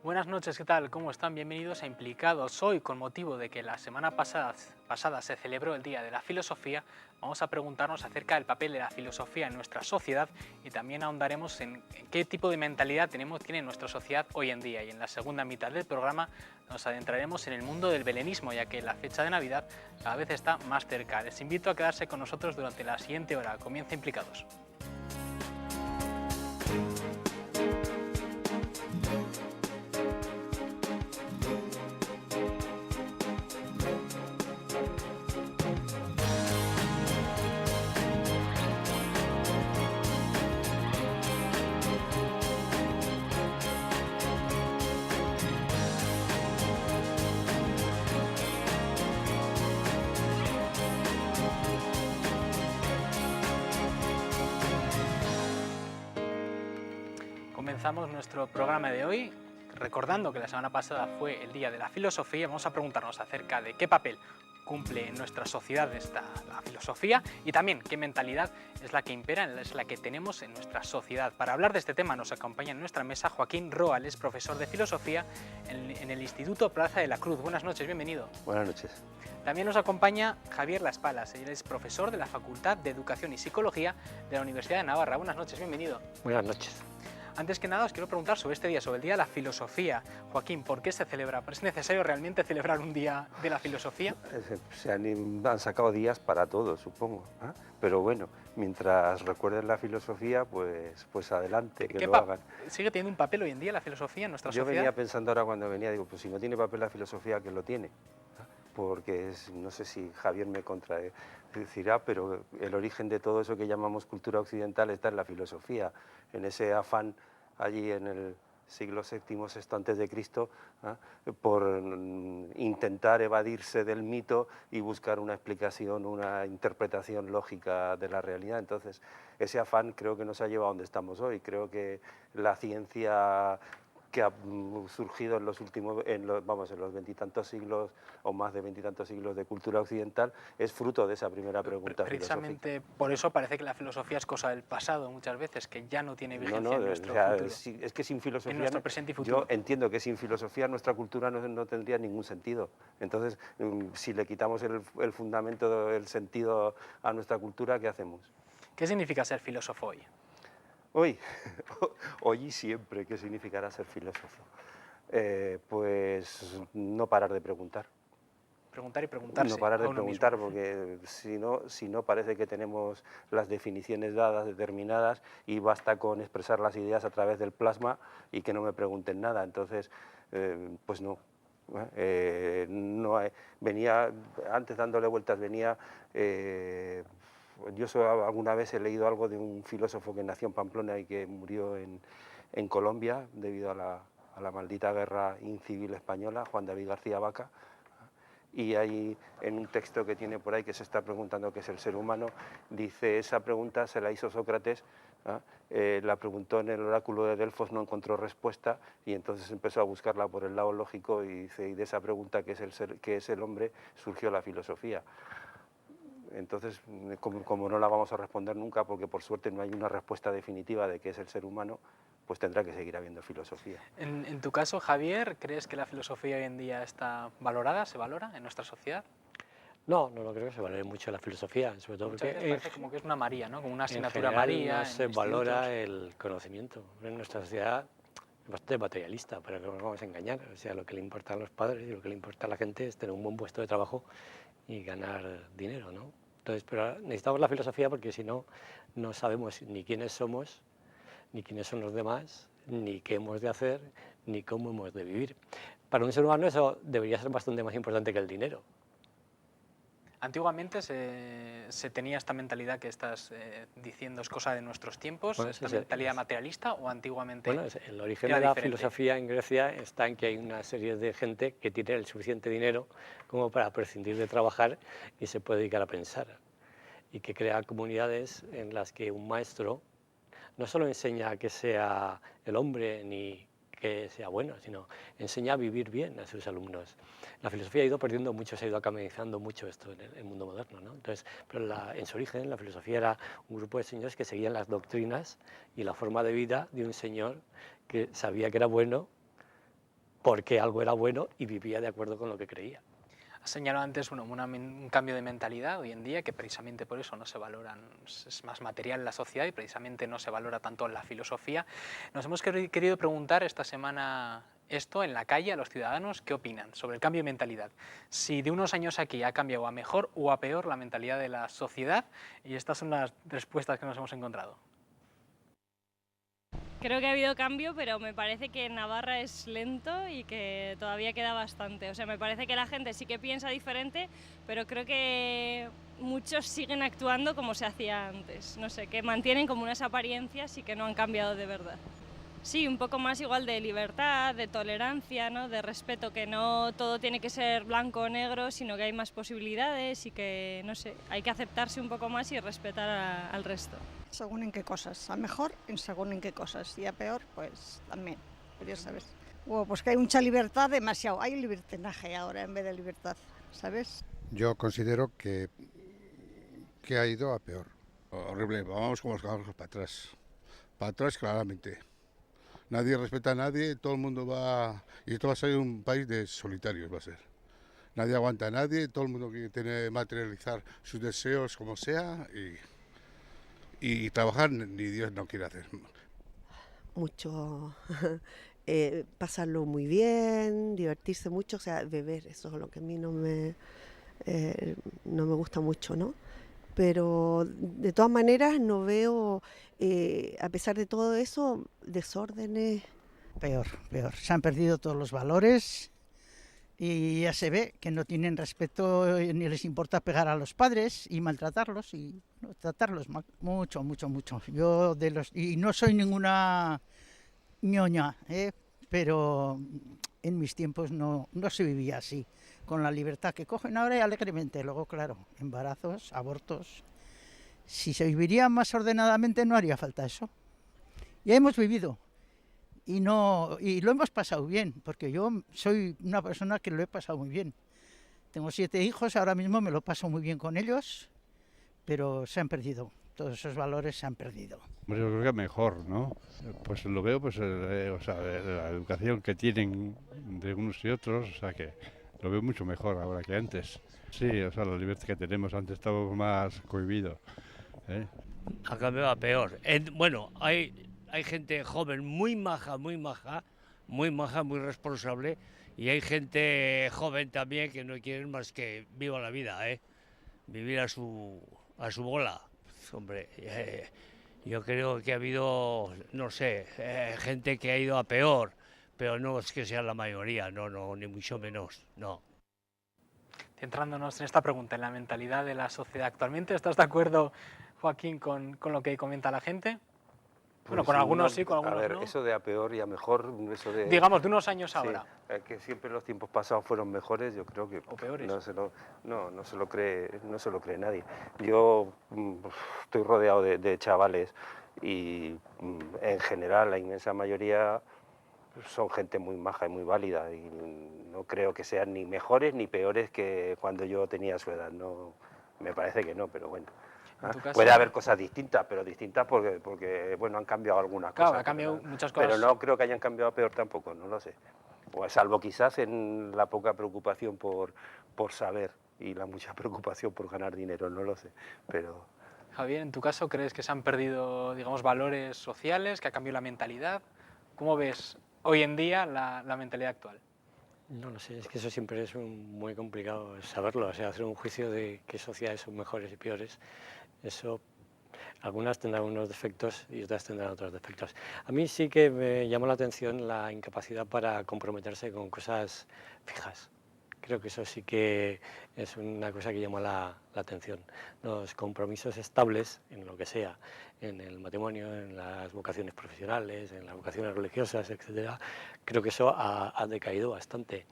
Buenas noches, ¿qué tal? ¿Cómo están? Bienvenidos a Implicados. Hoy, con motivo de que la semana pasada se celebró el Día de la Filosofía, vamos a preguntarnos acerca del papel de la filosofía en nuestra sociedad y también ahondaremos en qué tipo de mentalidad tiene nuestra sociedad hoy en día. Y en la segunda mitad del programa nos adentraremos en el mundo del belenismo, ya que la fecha de Navidad cada vez está más cerca. Les invito a quedarse con nosotros durante la siguiente hora. Comienza Implicados. Comenzamos nuestro programa de hoy recordando que la semana pasada fue el Día de la Filosofía. Vamos a preguntarnos acerca de qué papel cumple en nuestra sociedad la filosofía y también qué mentalidad es la que impera, es la que tenemos en nuestra sociedad. Para hablar de este tema nos acompaña en nuestra mesa Joaquín Roal, es profesor de filosofía en el Instituto Plaza de la Cruz. Buenas noches, bienvenido. Buenas noches. También nos acompaña Javier Las Palas, él es profesor de la Facultad de Educación y Psicología de la Universidad de Navarra. Buenas noches, bienvenido. Buenas noches. Antes que nada os quiero preguntar sobre este día, sobre el Día de la Filosofía. Joaquín, ¿por qué se celebra? ¿Es necesario realmente celebrar un Día de la Filosofía? Se han sacado días para todo, supongo, ¿eh? Pero bueno, mientras recuerden la filosofía, pues adelante, que lo hagan. ¿Sigue teniendo un papel hoy en día la filosofía en nuestra sociedad? Yo venía pensando ahora cuando venía, digo, pues si no tiene papel la filosofía, ¿qué lo tiene? Porque no sé si Javier me contradecirá, pero el origen de todo eso que llamamos cultura occidental está en la filosofía, en ese afán allí en el siglo VII, VI antes de Cristo, por intentar evadirse del mito y buscar una explicación, una interpretación lógica de la realidad. Entonces, ese afán creo que nos ha llevado a donde estamos hoy. Creo que la ciencia que ha surgido en los últimos, en los veintitantos siglos o más de veintitantos siglos de cultura occidental, es fruto de esa primera pregunta Precisamente filosófica. por eso parece que la filosofía es cosa del pasado muchas veces, que ya no tiene vigencia en nuestro futuro. Es que sin filosofía, en nuestro presente y futuro. yo entiendo que sin filosofía nuestra cultura no tendría ningún sentido. Entonces, si le quitamos el fundamento, el sentido a nuestra cultura, ¿qué hacemos? ¿Qué significa ser filósofo hoy? Hoy y siempre, ¿qué significará ser filósofo? Pues no parar de preguntar. Preguntar y preguntarse. No parar de preguntar, porque si no parece que tenemos las definiciones dadas, determinadas, y basta con expresar las ideas a través del plasma y que no me pregunten nada. Entonces, pues no. Venía, antes dándole vueltas, yo alguna vez he leído algo de un filósofo que nació en Pamplona y que murió en Colombia debido a la maldita guerra incivil española, Juan David García Vaca, y ahí en un texto que tiene por ahí que se está preguntando qué es el ser humano, dice, esa pregunta se la hizo Sócrates, la preguntó en el oráculo de Delfos, no encontró respuesta y entonces empezó a buscarla por el lado lógico y dice, y de esa pregunta qué es el hombre surgió la filosofía. Entonces, como no la vamos a responder nunca, porque por suerte no hay una respuesta definitiva de qué es el ser humano, pues tendrá que seguir habiendo filosofía. En tu caso, Javier, ¿crees que la filosofía hoy en día está valorada, se valora en nuestra sociedad? No creo que se valore mucho la filosofía, sobre todo Muchas porque veces parece como que es una María, ¿no? Como una asignatura en María. no se valora el conocimiento. En nuestra sociedad es bastante materialista, pero no nos vamos a engañar. O sea, lo que le importa a los padres y lo que le importa a la gente es tener un buen puesto de trabajo y ganar dinero, ¿no? Entonces, pero necesitamos la filosofía porque si no, no sabemos ni quiénes somos, ni quiénes son los demás, ni qué hemos de hacer, ni cómo hemos de vivir. Para un ser humano eso debería ser bastante más importante que el dinero. Antiguamente se tenía esta mentalidad que estás diciendo, es cosa de nuestros tiempos, Bueno, esta mentalidad materialista, o antiguamente bueno, el origen era de la diferente? filosofía en Grecia está en que hay una serie de gente que tiene el suficiente dinero como para prescindir de trabajar y se puede dedicar a pensar, y que crea comunidades en las que un maestro no solo enseña que sea el hombre ni que sea bueno, sino enseña a vivir bien a sus alumnos. La filosofía ha ido perdiendo mucho, se ha ido acamanizando mucho esto en el mundo moderno, ¿no? Entonces, pero en su origen la filosofía era un grupo de señores que seguían las doctrinas y la forma de vida de un señor que sabía que era bueno porque algo era bueno y vivía de acuerdo con lo que creía. Has señalado antes un cambio de mentalidad hoy en día, que precisamente por eso no se valoran, es más material la sociedad y precisamente no se valora tanto la filosofía. Nos hemos querido preguntar esta semana esto en la calle a los ciudadanos, ¿qué opinan sobre el cambio de mentalidad? Si de unos años aquí ha cambiado a mejor o a peor la mentalidad de la sociedad, y estas son las respuestas que nos hemos encontrado. Creo que ha habido cambio, pero me parece que en Navarra es lento y que todavía queda bastante. O sea, me parece que la gente sí que piensa diferente, pero creo que muchos siguen actuando como se hacía antes. No sé, que mantienen como unas apariencias y que no han cambiado de verdad. Sí, un poco más igual de libertad, de tolerancia, ¿no? De respeto, que no todo tiene que ser blanco o negro, sino que hay más posibilidades y que, no sé, hay que aceptarse un poco más y respetar al resto. Según en qué cosas, a mejor en según en qué cosas y a peor pues también, pero ya sabes. Pues que hay mucha libertad, demasiado, hay libertinaje ahora en vez de libertad, ¿sabes? Yo considero que ha ido a peor. Horrible, vamos como los caballos para atrás claramente. Nadie respeta a nadie, todo el mundo va, y esto va a ser un país de solitarios, va a ser. Nadie aguanta a nadie, todo el mundo quiere tener, materializar sus deseos como sea y trabajar ni Dios no quiere hacer. Mucho, pasarlo muy bien, divertirse mucho, o sea, beber, eso es lo que a mí no me gusta mucho, ¿no? Pero de todas maneras no veo, a pesar de todo eso, desórdenes. Peor. Se han perdido todos los valores y ya se ve que no tienen respeto ni les importa pegar a los padres y maltratarlos y tratarlos mal. Mucho. Yo y no soy ninguna ñoña, pero en mis tiempos no se vivía así, con la libertad que cogen ahora y alegremente. Luego, claro, embarazos, abortos. Si se viviría más ordenadamente no haría falta eso. Ya hemos vivido y lo hemos pasado bien, porque yo soy una persona que lo he pasado muy bien. Tengo 7 hijos, ahora mismo me lo paso muy bien con ellos, pero se han perdido. Todos esos valores se han perdido. Yo creo que mejor, ¿no? Pues lo veo, pues, o sea, la educación que tienen de unos y otros, o sea, que lo veo mucho mejor ahora que antes. Sí, o sea, la libertad que tenemos, antes estábamos más cohibidos. Ha cambiado a peor. Bueno, hay gente joven muy maja, muy responsable, y hay gente joven también que no quieren más que viva la vida, vivir a su bola. Hombre, yo creo que ha habido, no sé, gente que ha ido a peor, pero no es que sea la mayoría, no, ni mucho menos, no. Centrándonos en esta pregunta, en la mentalidad de la sociedad actualmente, ¿estás de acuerdo, Joaquín, con lo que comenta la gente? Bueno, con algunos sí, con algunos no. A ver, no. eso de a peor y a mejor, eso de... Digamos, de unos años ahora. Sí, que siempre los tiempos pasados fueron mejores, yo creo que... ¿O peores? No se lo cree nadie. Yo estoy rodeado de chavales y en general la inmensa mayoría son gente muy maja y muy válida y no creo que sean ni mejores ni peores que cuando yo tenía su edad. No, me parece que no, pero bueno. Puede haber cosas distintas, pero distintas porque bueno, han cambiado algunas cosas. Claro, ha cambiado muchas cosas. Pero no creo que hayan cambiado a peor tampoco, no lo sé. Pues salvo quizás en la poca preocupación por saber y la mucha preocupación por ganar dinero, no lo sé. Pero... Javier, ¿en tu caso crees que se han perdido, digamos, valores sociales, que ha cambiado la mentalidad? ¿Cómo ves hoy en día la mentalidad actual? No lo sé, es que eso siempre es muy complicado saberlo, o sea, hacer un juicio de qué sociedades son mejores y peores. Eso, algunas tendrán unos defectos y otras tendrán otros defectos. A mí sí que me llamó la atención la incapacidad para comprometerse con cosas fijas. Creo que eso sí que es una cosa que llama la atención. Los compromisos estables en lo que sea, en el matrimonio, en las vocaciones profesionales, en las vocaciones religiosas, etc. Creo que eso ha decaído bastante.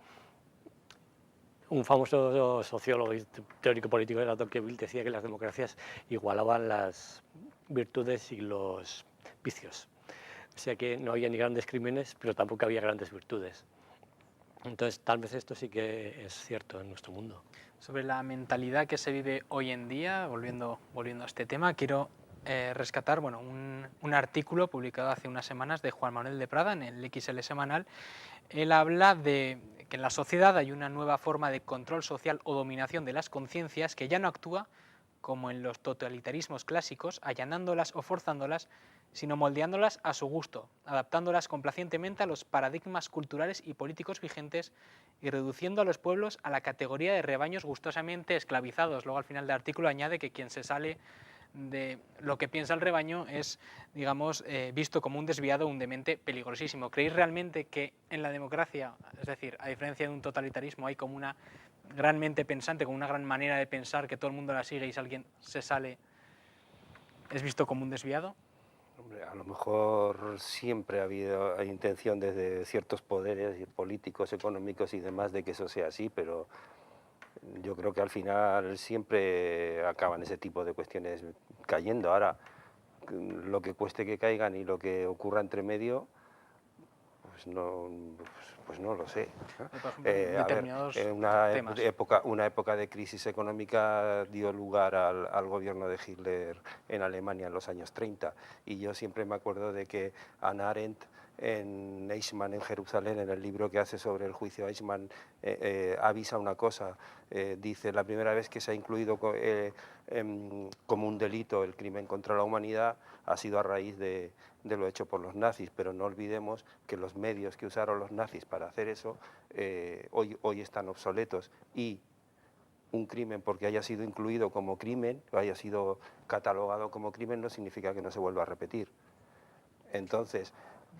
Un famoso sociólogo y teórico político era Tocqueville, decía que las democracias igualaban las virtudes y los vicios. O sea que no había ni grandes crímenes, pero tampoco había grandes virtudes. Entonces, tal vez esto sí que es cierto en nuestro mundo. Sobre la mentalidad que se vive hoy en día, volviendo a este tema, quiero rescatar bueno, un artículo publicado hace unas semanas de Juan Manuel de Prada en el XL Semanal. Él habla de que en la sociedad hay una nueva forma de control social o dominación de las conciencias que ya no actúa como en los totalitarismos clásicos, allanándolas o forzándolas, sino moldeándolas a su gusto, adaptándolas complacientemente a los paradigmas culturales y políticos vigentes y reduciendo a los pueblos a la categoría de rebaños gustosamente esclavizados. Luego al final del artículo añade que quien se sale de lo que piensa el rebaño es, digamos, visto como un desviado o un demente peligrosísimo. ¿Creéis realmente que en la democracia, es decir, a diferencia de un totalitarismo, hay como una gran mente pensante, como una gran manera de pensar que todo el mundo la sigue y si alguien se sale es visto como un desviado? Hombre, a lo mejor siempre ha habido intención desde ciertos poderes políticos, económicos y demás de que eso sea así, pero yo creo que al final siempre acaban ese tipo de cuestiones cayendo. Ahora, lo que cueste que caigan y lo que ocurra entre medio, pues no lo sé. Una época de crisis económica dio lugar al gobierno de Hitler en Alemania en los años 30 y yo siempre me acuerdo de que Hannah Arendt en Eichmann en Jerusalén, en el libro que hace sobre el juicio Eichmann, avisa una cosa, dice: la primera vez que se ha incluido como un delito el crimen contra la humanidad ha sido a raíz de lo hecho por los nazis, pero no olvidemos que los medios que usaron los nazis para hacer eso hoy están obsoletos y un crimen porque haya sido incluido como crimen o haya sido catalogado como crimen no significa que no se vuelva a repetir. Entonces,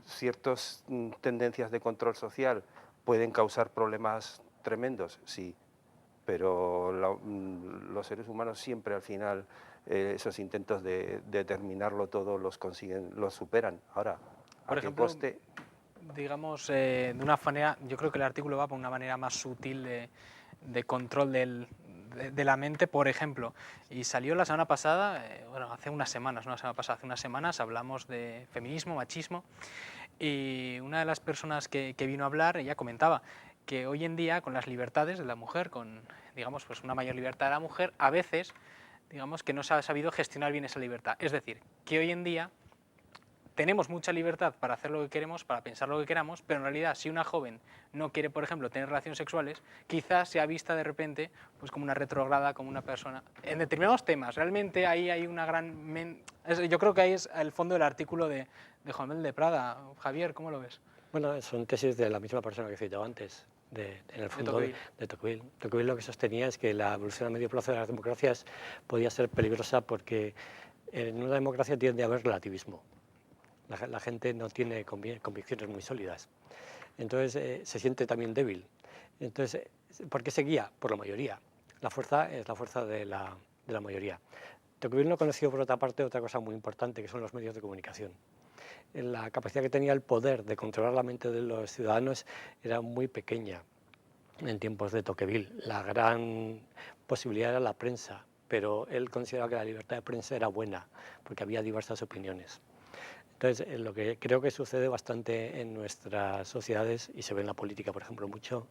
ciertas tendencias de control social pueden causar problemas tremendos, sí, pero los seres humanos siempre al final esos intentos de determinarlo todo los superan. Ahora, por ejemplo, coste, digamos, de una manera, yo creo que el artículo va por una manera más sutil de control de la mente, por ejemplo, y salió la semana pasada, bueno, hace unas semanas, no la semana pasada, hace unas semanas hablamos de feminismo, machismo, y una de las personas que vino a hablar, ella comentaba que hoy en día con las libertades de la mujer, con, digamos, pues una mayor libertad de la mujer, a veces, digamos, que no se ha sabido gestionar bien esa libertad. Es decir, que hoy en día tenemos mucha libertad para hacer lo que queremos, para pensar lo que queramos, pero en realidad si una joven no quiere, por ejemplo, tener relaciones sexuales, quizás sea vista de repente pues como una retrógrada, como una persona. En determinados temas, realmente ahí hay una gran... Yo creo que ahí es el fondo del artículo de Juan Manuel de Prada. Javier, ¿cómo lo ves? Bueno, son tesis de la misma persona que he citado antes, en el fondo de Tocqueville. Tocqueville lo que sostenía es que la evolución a medio plazo de las democracias podía ser peligrosa porque en una democracia tiende a haber relativismo. La gente no tiene convicciones muy sólidas. Entonces se siente también débil. Entonces, ¿por qué se guía? Por la mayoría. La fuerza es la fuerza de la mayoría. Tocqueville no conoció, por otra parte, otra cosa muy importante, que son los medios de comunicación. La capacidad que tenía el poder de controlar la mente de los ciudadanos era muy pequeña en tiempos de Tocqueville. La gran posibilidad era la prensa, pero él consideraba que la libertad de prensa era buena, porque había diversas opiniones. Entonces, lo que creo que sucede bastante en nuestras sociedades, y se ve en la política, por ejemplo, mucho,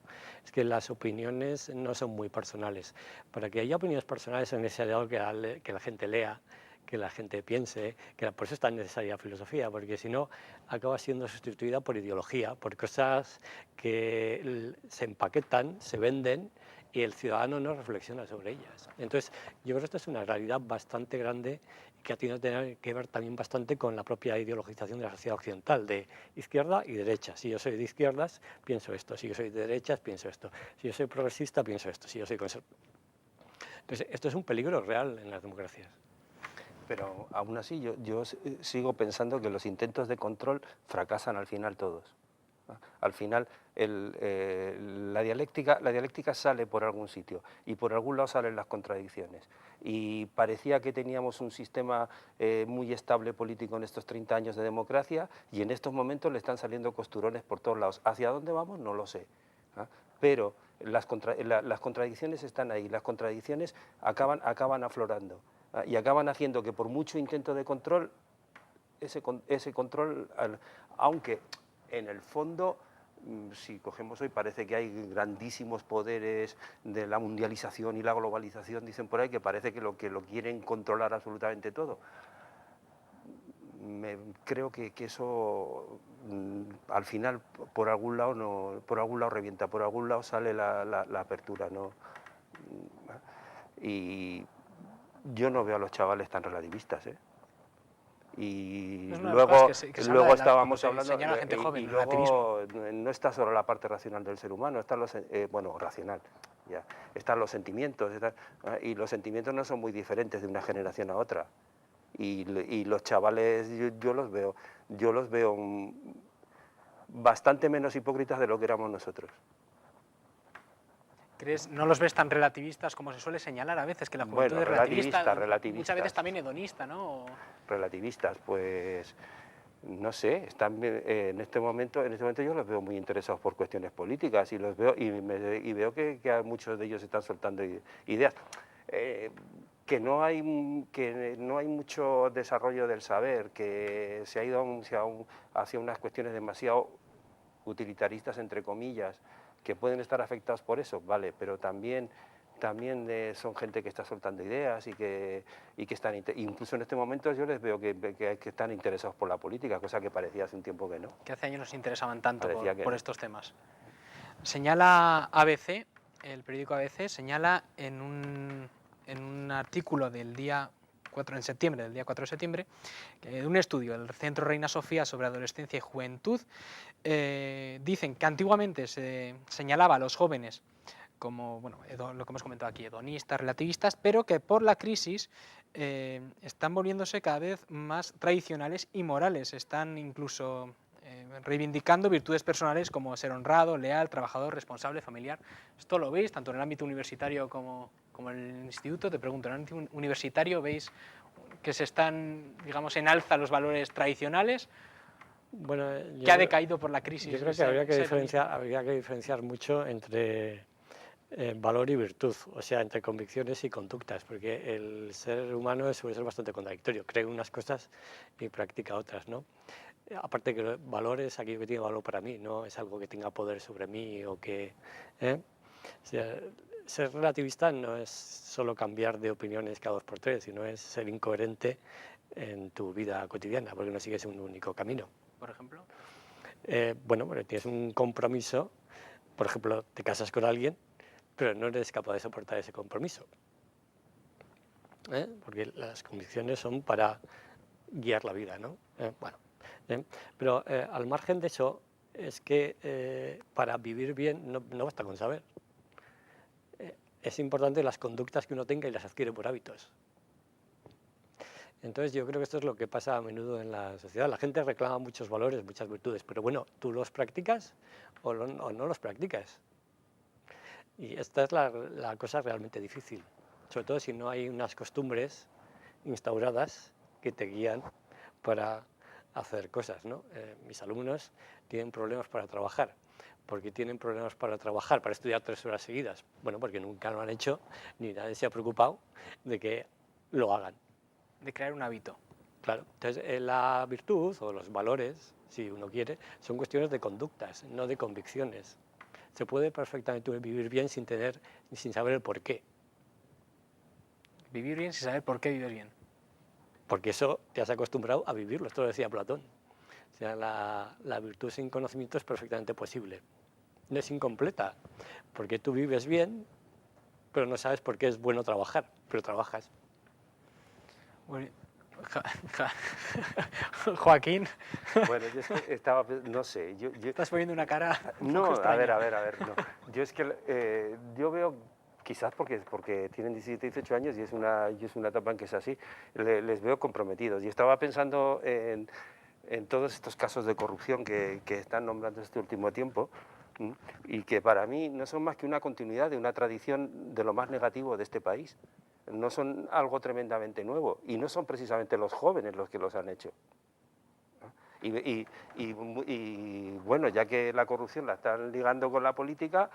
es que las opiniones no son muy personales. Para que haya opiniones personales es necesario que la gente lea, que la gente piense, por eso es tan necesaria la filosofía, porque si no acaba siendo sustituida por ideología, por cosas que se empaquetan, se venden y el ciudadano no reflexiona sobre ellas. Entonces, yo creo que esto es una realidad bastante grande que ha tenido que ver también bastante con la propia ideologización de la sociedad occidental, de izquierda y derecha. Si yo soy de izquierdas, pienso esto. Si yo soy de derechas, pienso esto. Si yo soy progresista, pienso esto. Si yo soy conservador. Entonces, esto es un peligro real en las democracias. Pero aún así yo sigo pensando que los intentos de control fracasan al final todos. Al final la dialéctica sale por algún sitio y por algún lado salen las contradicciones. Y parecía que teníamos un sistema muy estable político en estos 30 años de democracia y en estos momentos le están saliendo costurones por todos lados. ¿Hacia dónde vamos? No lo sé. Pero las contradicciones están ahí, las contradicciones acaban aflorando y acaban haciendo que por mucho intento de control, ese control, aunque en el fondo, si cogemos hoy, parece que hay grandísimos poderes de la mundialización y la globalización, dicen por ahí, que parece que lo quieren controlar absolutamente todo. creo que eso al final por algún lado revienta, por algún lado sale la apertura, ¿no? Y yo no veo a los chavales tan relativistas, ¿eh? Y luego estábamos hablando a la gente joven, y luego no está solo la parte racional del ser humano, están los racional, ya, están los sentimientos, y los sentimientos no son muy diferentes de una generación a otra. Y los chavales yo los veo bastante menos hipócritas de lo que éramos nosotros. ¿No los ves tan relativistas como se suele señalar a veces? Que la juventud es relativista, muchas veces también hedonista, ¿no? Relativistas, pues no sé, están en este momento yo los veo muy interesados por cuestiones políticas y los veo y veo que muchos de ellos están soltando ideas. Que no hay mucho desarrollo del saber, que se ha ido hacia unas cuestiones demasiado utilitaristas, entre comillas, que pueden estar afectados por eso, vale, pero también son gente que está soltando ideas y que están, incluso en este momento yo les veo que están interesados por la política, cosa que parecía hace un tiempo que no. Que hace años no se interesaban tanto por no. estos temas. Señala ABC, el periódico ABC, señala en un artículo del día 4 de septiembre, de un estudio del Centro Reina Sofía sobre adolescencia y juventud, dicen que antiguamente se señalaba a los jóvenes como, bueno, lo que hemos comentado aquí, hedonistas, relativistas, pero que por la crisis están volviéndose cada vez más tradicionales y morales, están incluso reivindicando virtudes personales como ser honrado, leal, trabajador, responsable, familiar. Esto lo veis tanto en el ámbito universitario como en el instituto. Te pregunto, ¿en el ámbito universitario veis que se están, digamos, en alza los valores tradicionales? Bueno, que ha decaído por la crisis. Yo creo que habría que diferenciar mucho entre valor y virtud, o sea, entre convicciones y conductas, porque el ser humano suele ser bastante contradictorio, cree unas cosas y practica otras, ¿no? Aparte que valor es aquello que tiene valor para mí, no es algo que tenga poder sobre mí o que... O sea, ser relativista no es solo cambiar de opiniones cada 2 por 3, sino es ser incoherente en tu vida cotidiana, porque no sigues un único camino. ¿Por ejemplo? Bueno, tienes un compromiso, por ejemplo, te casas con alguien, pero no eres capaz de soportar ese compromiso. Porque las convicciones son para guiar la vida, ¿no? Pero al margen de eso, es que para vivir bien no basta con saber. Es importante las conductas que uno tenga y las adquiere por hábitos. Entonces yo creo que esto es lo que pasa a menudo en la sociedad. La gente reclama muchos valores, muchas virtudes, pero bueno, ¿tú los practicas o no los practicas? Y esta es la cosa realmente difícil, sobre todo si no hay unas costumbres instauradas que te guían para hacer cosas, ¿no? Mis alumnos tienen problemas para trabajar. ¿Por qué tienen problemas para trabajar, para estudiar 3 horas seguidas? Bueno, porque nunca lo han hecho ni nadie se ha preocupado de que lo hagan. De crear un hábito. Claro, entonces la virtud o los valores, si uno quiere, son cuestiones de conductas, no de convicciones. Se puede perfectamente vivir bien sin saber el por qué. Vivir bien sin saber por qué vives bien. Porque eso te has acostumbrado a vivirlo, esto lo decía Platón. O sea, la virtud sin conocimiento es perfectamente posible. No es incompleta, porque tú vives bien, pero no sabes por qué es bueno trabajar, pero trabajas. Bueno, Joaquín. Bueno, yo es que estaba, no sé, yo estás poniendo una cara un no, poco extraña. a ver, no. Yo es que yo veo, quizás porque tienen 17, 18 años y es una etapa en que es así, les veo comprometidos. Y estaba pensando en todos estos casos de corrupción que están nombrando este último tiempo, y que para mí no son más que una continuidad de una tradición de lo más negativo de este país. No son algo tremendamente nuevo y no son precisamente los jóvenes los que los han hecho. Y bueno, ya que la corrupción la están ligando con la política,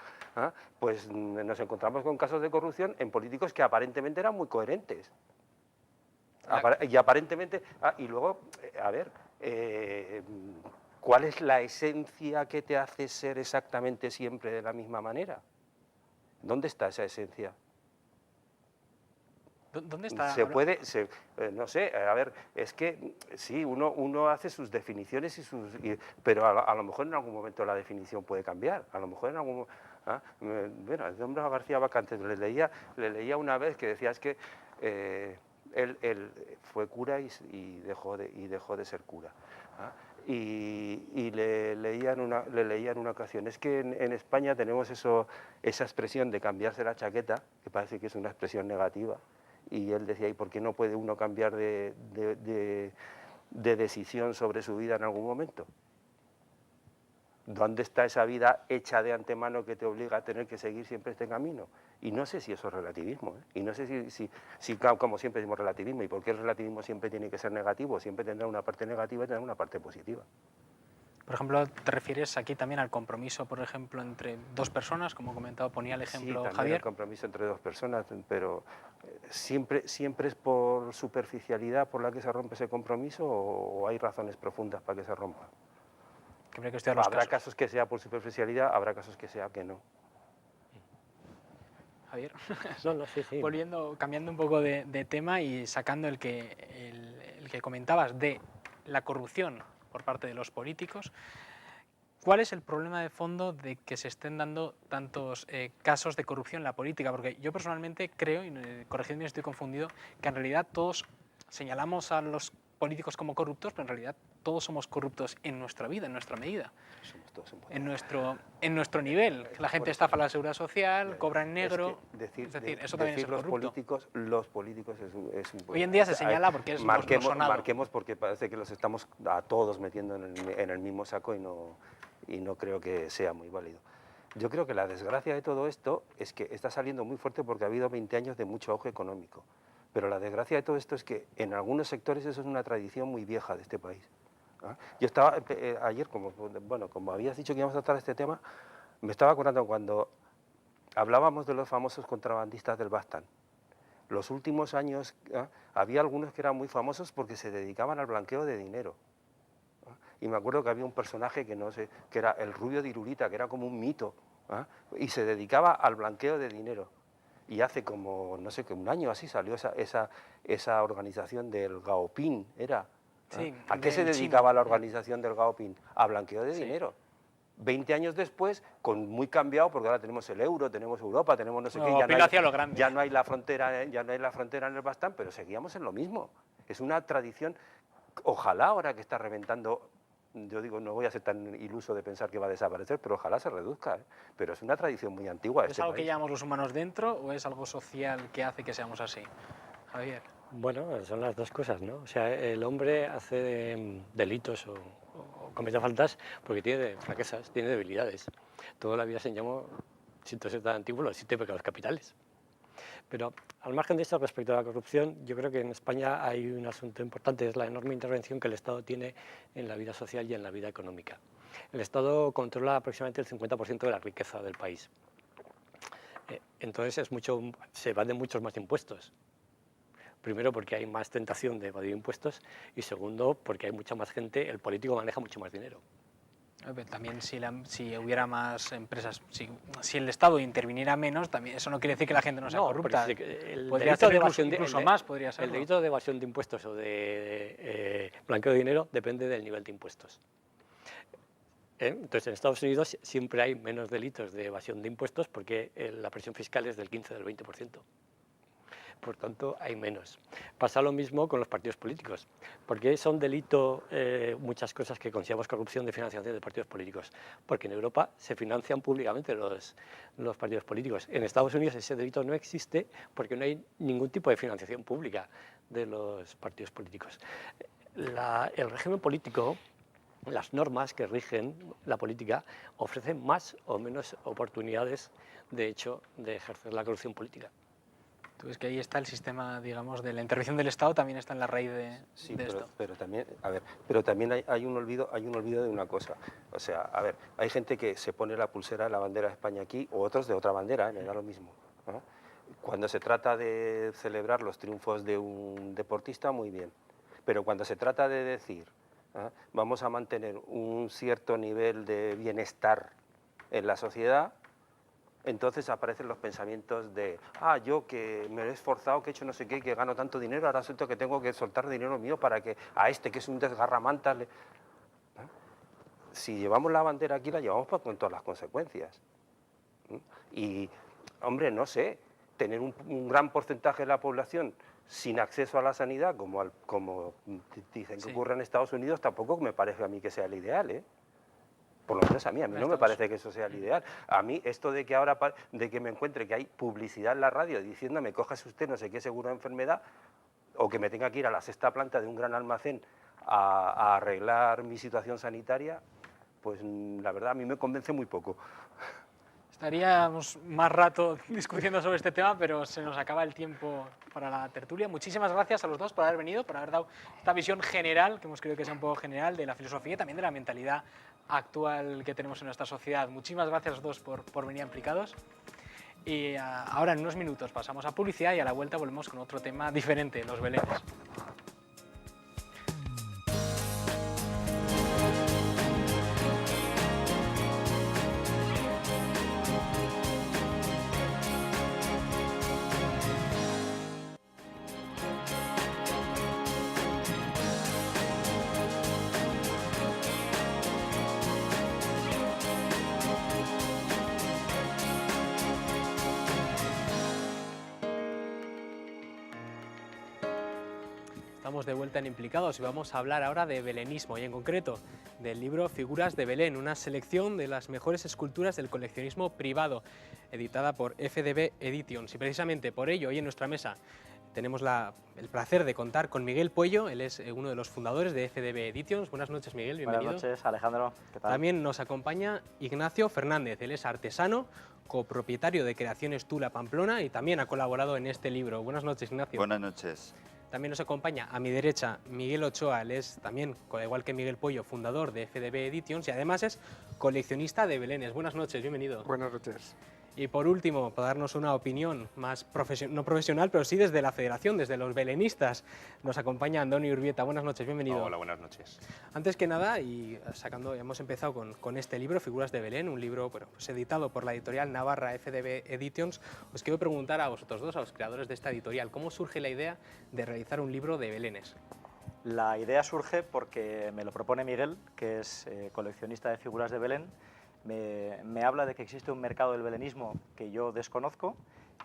pues nos encontramos con casos de corrupción en políticos que aparentemente eran muy coherentes. Y aparentemente, y luego, a ver, ¿cuál es la esencia que te hace ser exactamente siempre de la misma manera? ¿Dónde está esa esencia? ¿Dónde está? Se puede, no sé, a ver, es que sí, uno hace sus definiciones pero a lo mejor en algún momento la definición puede cambiar, a lo mejor en algún bueno, el hombre García Bacante le leía una vez que decía es que él fue cura y dejó de ser cura. Y le leía en una ocasión, es que en España tenemos esa expresión de cambiarse la chaqueta, que parece que es una expresión negativa, y él decía, ¿y por qué no puede uno cambiar de decisión sobre su vida en algún momento? ¿Dónde está esa vida hecha de antemano que te obliga a tener que seguir siempre este camino? Y no sé si eso es relativismo, ¿eh? Y no sé si como siempre decimos relativismo, ¿y por qué el relativismo siempre tiene que ser negativo? Siempre tendrá una parte negativa y tendrá una parte positiva. Por ejemplo, ¿te refieres aquí también al compromiso, por ejemplo, entre dos personas? Como comentaba, ponía el ejemplo sí, también Javier. El compromiso entre dos personas, pero ¿siempre es por superficialidad por la que se rompe ese compromiso o hay razones profundas para que se rompa? Habrá casos que sea por superficialidad, habrá casos que sea que no. Javier, No, sí. Cambiando un poco de tema y sacando el que comentabas de la corrupción por parte de los políticos, ¿cuál es el problema de fondo de que se estén dando tantos casos de corrupción en la política? Porque yo personalmente creo, y corregidme si estoy confundido, que en realidad todos señalamos a los políticos como corruptos, pero en realidad todos somos corruptos en nuestra vida, en nuestra medida. Somos todos en nuestro nivel. La gente estafa la seguridad social, cobra en negro. Es que es decir, eso también es los corrupto. políticos es un... Hoy en día se señala porque es lo sonado. Marquemos porque parece que los estamos a todos metiendo en el mismo saco y no creo que sea muy válido. Yo creo que la desgracia de todo esto es que está saliendo muy fuerte porque ha habido 20 años de mucho auge económico. Pero la desgracia de todo esto es que en algunos sectores eso es una tradición muy vieja de este país. Yo estaba ayer, como habías dicho que íbamos a tratar este tema, me estaba acordando cuando hablábamos de los famosos contrabandistas del Baztán. Los últimos años había algunos que eran muy famosos porque se dedicaban al blanqueo de dinero. Y me acuerdo que había un personaje que era el rubio de Irurita, que era como un mito, y se dedicaba al blanqueo de dinero. Y hace como, no sé, que un año así salió esa organización del Gaopín, ¿era? Sí, ¿A qué se dedicaba la organización del Gaopín? A blanqueo de dinero. 20 años después, muy cambiado, porque ahora tenemos el euro, tenemos Europa, tenemos no sé qué, ya no hay la frontera en el Baztán, pero seguíamos en lo mismo. Es una tradición, ojalá ahora que está reventando, yo digo, no voy a ser tan iluso de pensar que va a desaparecer, pero ojalá se reduzca, ¿eh? Pero es una tradición muy antigua. ¿Es algo que llevamos los humanos dentro o es algo social que hace que seamos así? Javier. Bueno, son las dos cosas, ¿no? O sea, el hombre hace delitos o comete faltas porque tiene fraquezas, tiene debilidades. Toda la vida se llamó, siento ser tan antiguo, los 7 pecados capitales. Pero al margen de esto, respecto a la corrupción, yo creo que en España hay un asunto importante, es la enorme intervención que el Estado tiene en la vida social y en la vida económica. El Estado controla aproximadamente el 50% de la riqueza del país. Entonces se evaden muchos más impuestos. Primero porque hay más tentación de evadir impuestos y segundo porque hay mucha más gente, el político maneja mucho más dinero. También si hubiera más empresas, si el Estado interviniera menos, también eso no quiere decir que la gente no sea corrupta. Podría ser incluso más, podría ser. El delito de evasión de impuestos o de blanqueo de dinero depende del nivel de impuestos. Entonces, en Estados Unidos siempre hay menos delitos de evasión de impuestos porque la presión fiscal es del 15 o del 20%. Por tanto, hay menos. Pasa lo mismo con los partidos políticos. ¿Por qué son delito muchas cosas que consideramos corrupción de financiación de partidos políticos? Porque en Europa se financian públicamente los partidos políticos. En Estados Unidos ese delito no existe porque no hay ningún tipo de financiación pública de los partidos políticos. El régimen político, las normas que rigen la política, ofrecen más o menos oportunidades, de hecho, de ejercer la corrupción política. Entonces, que ahí está el sistema, digamos, de la intervención del Estado, también está en la raíz de esto. Pero también hay un olvido de una cosa. O sea, a ver, hay gente que se pone la pulsera de la bandera de España aquí, o otros de otra bandera, me da lo mismo, ¿no? Cuando se trata de celebrar los triunfos de un deportista, muy bien. Pero cuando se trata de decir, vamos a mantener un cierto nivel de bienestar en la sociedad, entonces aparecen los pensamientos de, yo que me he esforzado, que he hecho no sé qué, que gano tanto dinero, ahora siento que tengo que soltar dinero mío para que a este que es un desgarramantas le... Si llevamos la bandera aquí, la llevamos con todas las consecuencias. Y, hombre, no sé, tener un gran porcentaje de la población sin acceso a la sanidad, como dicen que ocurre en Estados Unidos, tampoco me parece a mí que sea el ideal, ¿eh? Por lo menos a mí no me parece que eso sea el ideal. A mí esto de que ahora, de que me encuentre que hay publicidad en la radio diciéndome, cójase usted no sé qué seguro de enfermedad, o que me tenga que ir a la 6ª planta de un gran almacén a arreglar mi situación sanitaria, pues la verdad a mí me convence muy poco. Estaríamos más rato discutiendo sobre este tema, pero se nos acaba el tiempo para la tertulia. Muchísimas gracias a los dos por haber venido, por haber dado esta visión general, que hemos creído que sea un poco general, de la filosofía y también de la mentalidad actual que tenemos en nuestra sociedad. Muchísimas gracias a los dos por venir implicados. Y ahora en unos minutos pasamos a publicidad y a la vuelta volvemos con otro tema diferente, los belenes. Estamos de vuelta en Implicados y vamos a hablar ahora de belenismo y en concreto del libro Figuras de Belén, una selección de las mejores esculturas del coleccionismo privado, editada por FDB Editions. Y precisamente por ello hoy en nuestra mesa tenemos el placer de contar con Miguel Puello, él es uno de los fundadores de FDB Editions. Buenas noches, Miguel, bienvenido. Buenas noches, Alejandro, ¿qué tal? También nos acompaña Ignacio Fernández, él es artesano, copropietario de Creaciones Tula Pamplona y también ha colaborado en este libro. Buenas noches, Ignacio. Buenas noches. También nos acompaña a mi derecha Miguel Ochoa, él es también, al igual que Miguel Puello, fundador de FDB Editions y además es coleccionista de belenes. Buenas noches, bienvenido. Buenas noches. Y por último, para darnos una opinión más no profesional, pero sí desde la Federación, desde los belenistas, nos acompaña Andoni Urbieta. Buenas noches, bienvenido. Hola, buenas noches. Antes que nada, hemos empezado con este libro, Figuras de Belén, un libro pues editado por la editorial Navarra FDB Editions. Os quiero preguntar a vosotros dos, a los creadores de esta editorial, ¿cómo surge la idea de realizar un libro de belenes? La idea surge porque me lo propone Miguel, que es coleccionista de figuras de Belén. Me habla de que existe un mercado del belenismo que yo desconozco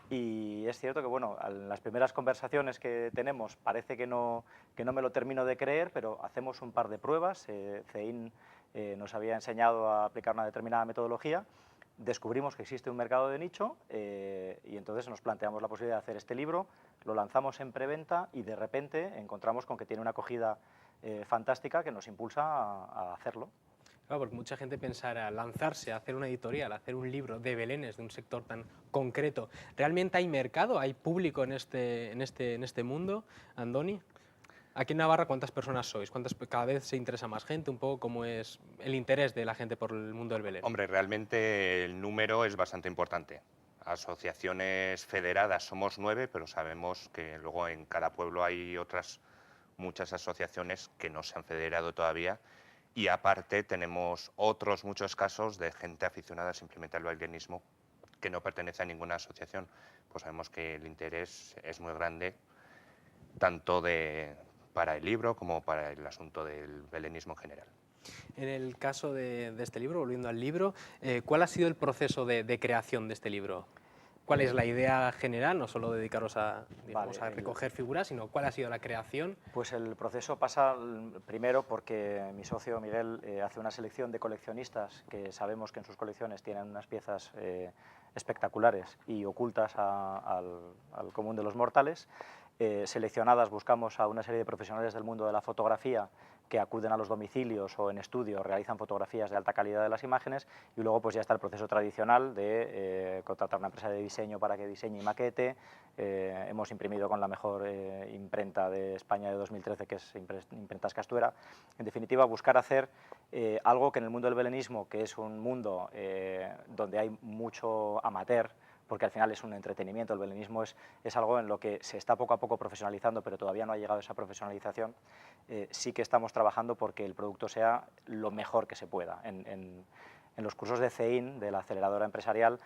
y es cierto que bueno, en las primeras conversaciones que tenemos parece que no me lo termino de creer, pero hacemos un par de pruebas. CEIN nos había enseñado a aplicar una determinada metodología, descubrimos que existe un mercado de nicho y entonces nos planteamos la posibilidad de hacer este libro, lo lanzamos en preventa y de repente encontramos con que tiene una acogida fantástica que nos impulsa a hacerlo. Claro, porque mucha gente pensará lanzarse a hacer una editorial, a hacer un libro de belenes de un sector tan concreto. ¿Realmente hay mercado, hay público en este mundo, Andoni? Aquí en Navarra, ¿cuántas personas sois? ¿Cada vez se interesa más gente? Un poco cómo es el interés de la gente por el mundo del belén. Hombre, realmente el número es bastante importante. Asociaciones federadas somos 9, pero sabemos que luego en cada pueblo hay otras muchas asociaciones que no se han federado todavía. Y aparte tenemos otros muchos casos de gente aficionada simplemente al belenismo que no pertenece a ninguna asociación. Pues sabemos que el interés es muy grande, tanto para el libro como para el asunto del belenismo en general. En el caso de este libro, volviendo al libro, ¿cuál ha sido el proceso de creación de este libro? ¿Cuál es la idea general? No solo dedicaros a recoger figuras, sino cuál ha sido la creación. Pues el proceso pasa primero porque mi socio Miguel hace una selección de coleccionistas que sabemos que en sus colecciones tienen unas piezas espectaculares y ocultas al común de los mortales. Seleccionadas buscamos a una serie de profesionales del mundo de la fotografía que acuden a los domicilios o en estudio, realizan fotografías de alta calidad de las imágenes y luego pues ya está el proceso tradicional de contratar una empresa de diseño para que diseñe y maquete. Hemos imprimido con la mejor imprenta de España de 2013, que es Imprentas Castuera. En definitiva, buscar hacer algo que en el mundo del belenismo, que es un mundo donde hay mucho amateur, porque al final es un entretenimiento, el belenismo es algo en lo que se está poco a poco profesionalizando, pero todavía no ha llegado a esa profesionalización. Sí que estamos trabajando porque el producto sea lo mejor que se pueda. En en los cursos de CEIN, de la aceleradora empresarial,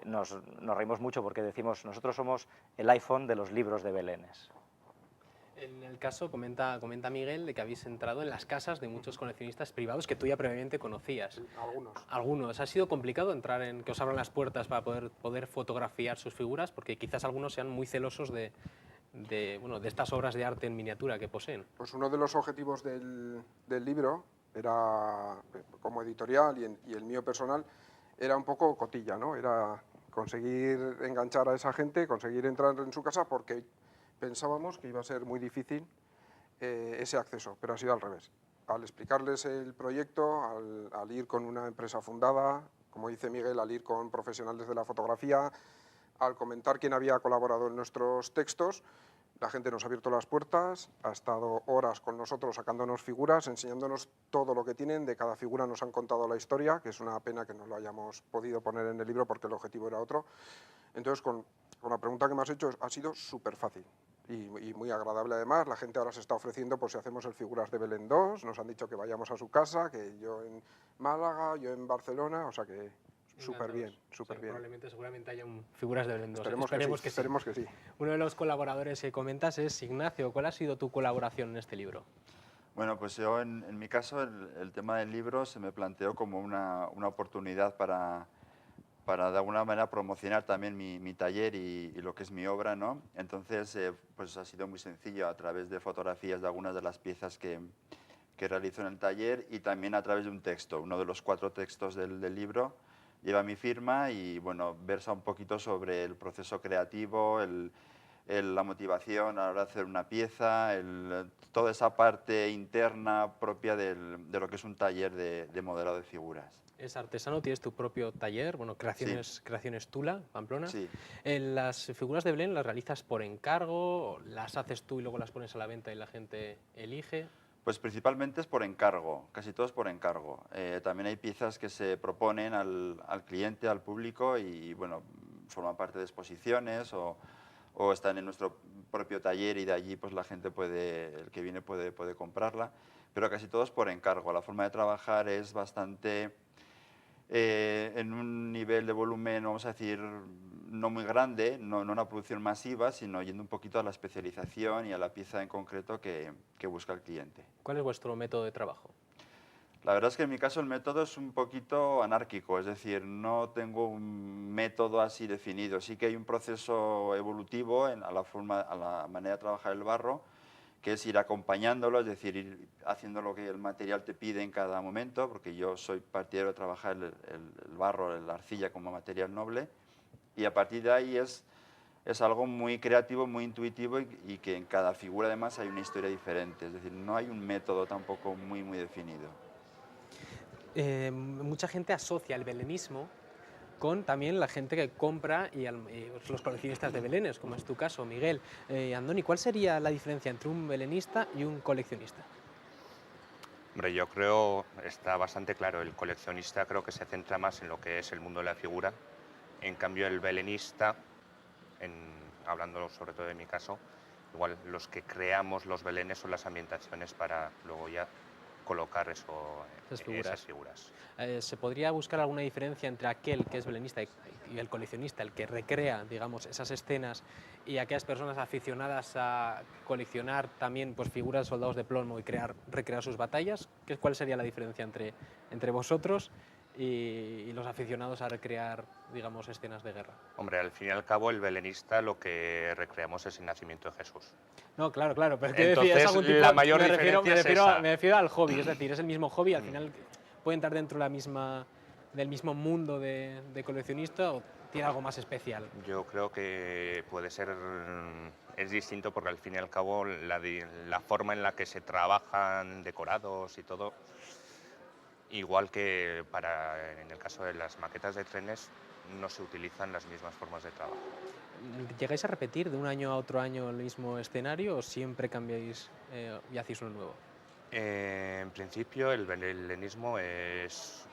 nos reímos mucho porque decimos, nosotros somos el iPhone de los libros de Belénes. En el caso, comenta Miguel, de que habéis entrado en las casas de muchos coleccionistas privados que tú ya previamente conocías. Algunos. ¿Ha sido complicado entrar en que os abran las puertas para poder fotografiar sus figuras? Porque quizás algunos sean muy celosos de estas obras de arte en miniatura que poseen. Pues uno de los objetivos del libro era, como editorial y el mío personal, era un poco cotilla, ¿no? Era conseguir enganchar a esa gente, conseguir entrar en su casa, porque pensábamos que iba a ser muy difícil ese acceso, pero ha sido al revés. Al explicarles el proyecto, al ir con una empresa fundada, como dice Miguel, al ir con profesionales de la fotografía, al comentar quién había colaborado en nuestros textos, la gente nos ha abierto las puertas, ha estado horas con nosotros sacándonos figuras, enseñándonos todo lo que tienen, de cada figura nos han contado la historia, que es una pena que no lo hayamos podido poner en el libro porque el objetivo era otro. Entonces, con la pregunta que me has hecho, ha sido súper fácil y muy agradable además. La gente ahora se está ofreciendo por si hacemos el Figuras de Belén 2, nos han dicho que vayamos a su casa, que yo en Málaga, yo en Barcelona, o sea que súper bien, súper bien. Seguramente haya Figuras de Belén 2. Esperemos que sí. Uno de los colaboradores que comentas es Ignacio. ¿Cuál ha sido tu colaboración en este libro? Bueno, pues yo en mi caso el tema del libro se me planteó como una oportunidad para de alguna manera promocionar también mi taller y lo que es mi obra, ¿no? Entonces, pues ha sido muy sencillo a través de fotografías de algunas de las piezas que realizo en el taller y también a través de un texto. Uno de los 4 textos del libro lleva mi firma y, bueno, versa un poquito sobre el proceso creativo, la motivación a la hora de hacer una pieza, toda esa parte interna propia de lo que es un taller de modelado de figuras. Es artesano, tienes tu propio taller, bueno, Creaciones Tula, Pamplona. Sí. ¿Las figuras de Belén las realizas por encargo, las haces tú y luego las pones a la venta y la gente elige? Pues principalmente es por encargo, casi todo es por encargo. También hay piezas que se proponen al cliente, al público y, bueno, forman parte de exposiciones o están en nuestro propio taller y de allí pues la gente el que viene puede comprarla, pero casi todo es por encargo. La forma de trabajar es bastante en un nivel de volumen, vamos a decir, no muy grande, no una producción masiva, sino yendo un poquito a la especialización y a la pieza en concreto que busca el cliente. ¿Cuál es vuestro método de trabajo? La verdad es que en mi caso el método es un poquito anárquico, es decir, no tengo un método así definido. Sí que hay un proceso evolutivo a la manera de trabajar el barro, que es ir acompañándolo, es decir, ir haciendo lo que el material te pide en cada momento, porque yo soy partidario de trabajar el barro, la arcilla como material noble, y a partir de ahí es algo muy creativo, muy intuitivo y que en cada figura además hay una historia diferente, es decir, no hay un método tampoco muy definido. Mucha gente asocia el belenismo con también la gente que compra y los coleccionistas de belenes, como es tu caso, Miguel. Andoni, ¿cuál sería la diferencia entre un belenista y un coleccionista? Hombre, yo creo, está bastante claro, el coleccionista creo que se centra más en lo que es el mundo de la figura, en cambio el belenista, hablando sobre todo de mi caso, igual los que creamos los belenes son las ambientaciones para luego ya colocar esas figuras. ¿Se podría buscar alguna diferencia entre aquel que es belenista y el coleccionista, el que recrea, digamos, esas escenas, y aquellas personas aficionadas a coleccionar también pues, figuras de soldados de plomo y recrear sus batallas? ¿Cuál sería la diferencia entre vosotros y los aficionados a recrear, digamos, escenas de guerra? Hombre, al fin y al cabo el belenista lo que recreamos es el nacimiento de Jesús. No, claro, pero entonces, es algún tipo, la mayor diferencia es esa. Me refiero al hobby, es decir, es el mismo hobby, al final puede entrar dentro del mismo mundo de coleccionista o tiene algo más especial. Yo creo que puede ser, es distinto porque al fin y al cabo la forma en la que se trabajan decorados y todo, igual que en el caso de las maquetas de trenes, no se utilizan las mismas formas de trabajo. ¿Llegáis a repetir de un año a otro año el mismo escenario o siempre cambiáis y hacéis uno nuevo? En principio el belenismo es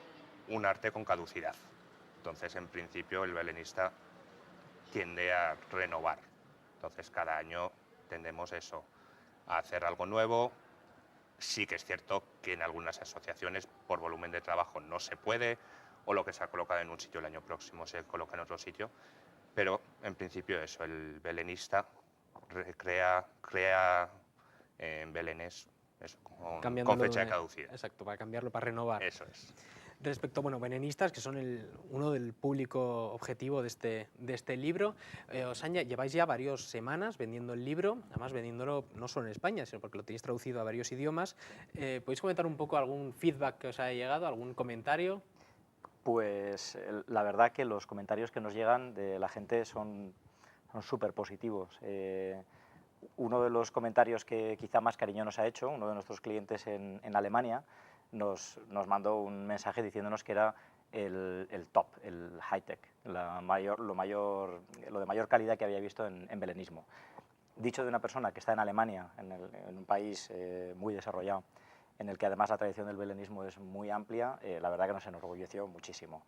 un arte con caducidad. Entonces, en principio, el belenista tiende a renovar. Entonces, cada año tendemos a hacer algo nuevo. Sí que es cierto que en algunas asociaciones, por volumen de trabajo, no se puede, o lo que se ha colocado en un sitio el año próximo se coloca en otro sitio, pero en principio eso, el belenista crea belenes eso, con fecha de caducidad. Exacto, para cambiarlo, para renovar. Eso es. Respecto, bueno, belenistas, que son uno del público objetivo de este libro, lleváis ya varias semanas vendiendo el libro, además vendiéndolo no solo en España, sino porque lo tenéis traducido a varios idiomas. ¿Podéis comentar un poco algún feedback que os haya llegado, algún comentario? Pues la verdad que los comentarios que nos llegan de la gente son súper positivos. Uno de los comentarios que quizá más cariño nos ha hecho, uno de nuestros clientes en Alemania, nos mandó un mensaje diciéndonos que era el top, el high-tech, lo de mayor calidad que había visto en belenismo. Dicho de una persona que está en Alemania, en un país muy desarrollado, en el que además la tradición del belenismo es muy amplia, la verdad que nos enorgulleció muchísimo.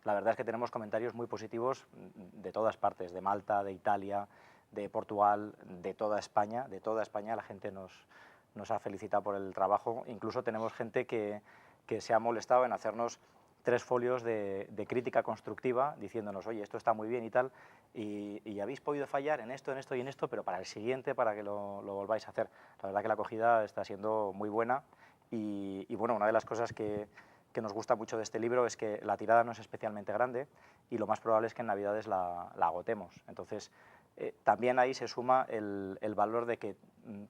La verdad es que tenemos comentarios muy positivos de todas partes, de Malta, de Italia, de Portugal, de toda España. De toda España la gente nos ha felicitado por el trabajo. Incluso tenemos gente que se ha molestado en hacernos 3 folios de crítica constructiva diciéndonos, oye, esto está muy bien y tal, y habéis podido fallar en esto y en esto, pero para el siguiente, para que lo volváis a hacer. La verdad que la acogida está siendo muy buena y bueno, una de las cosas que nos gusta mucho de este libro es que la tirada no es especialmente grande y lo más probable es que en Navidades la agotemos. Entonces, también ahí se suma el valor de que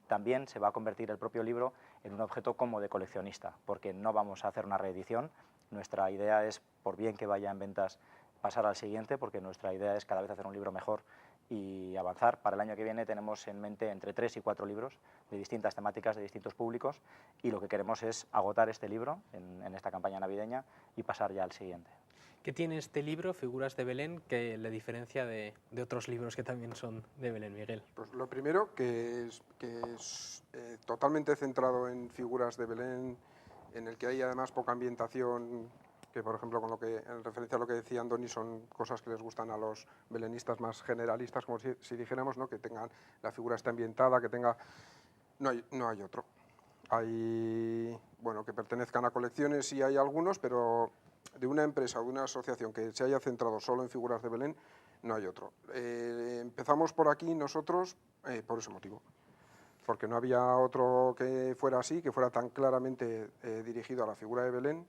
también se va a convertir el propio libro en un objeto como de coleccionista, porque no vamos a hacer una reedición. Nuestra idea es, por bien que vaya en ventas, pasar al siguiente, porque nuestra idea es cada vez hacer un libro mejor y avanzar. Para el año que viene tenemos en mente entre 3 y 4 libros de distintas temáticas, de distintos públicos, y lo que queremos es agotar este libro en esta campaña navideña y pasar ya al siguiente. ¿Qué tiene este libro, Figuras de Belén, que le diferencia de otros libros que también son de Belén, Miguel? Pues lo primero, que es totalmente centrado en figuras de Belén, en el que hay además poca ambientación, que por ejemplo en referencia a lo que decía Andoni, son cosas que les gustan a los belenistas más generalistas, como si dijéramos, ¿no? Que tengan, la figura está ambientada, que tenga... No hay otro. Hay, bueno, que pertenezcan a colecciones, sí hay algunos, pero de una empresa o de una asociación que se haya centrado solo en figuras de Belén, no hay otro. Empezamos por aquí nosotros por ese motivo, porque no había otro que fuera así, que fuera tan claramente dirigido a la figura de Belén.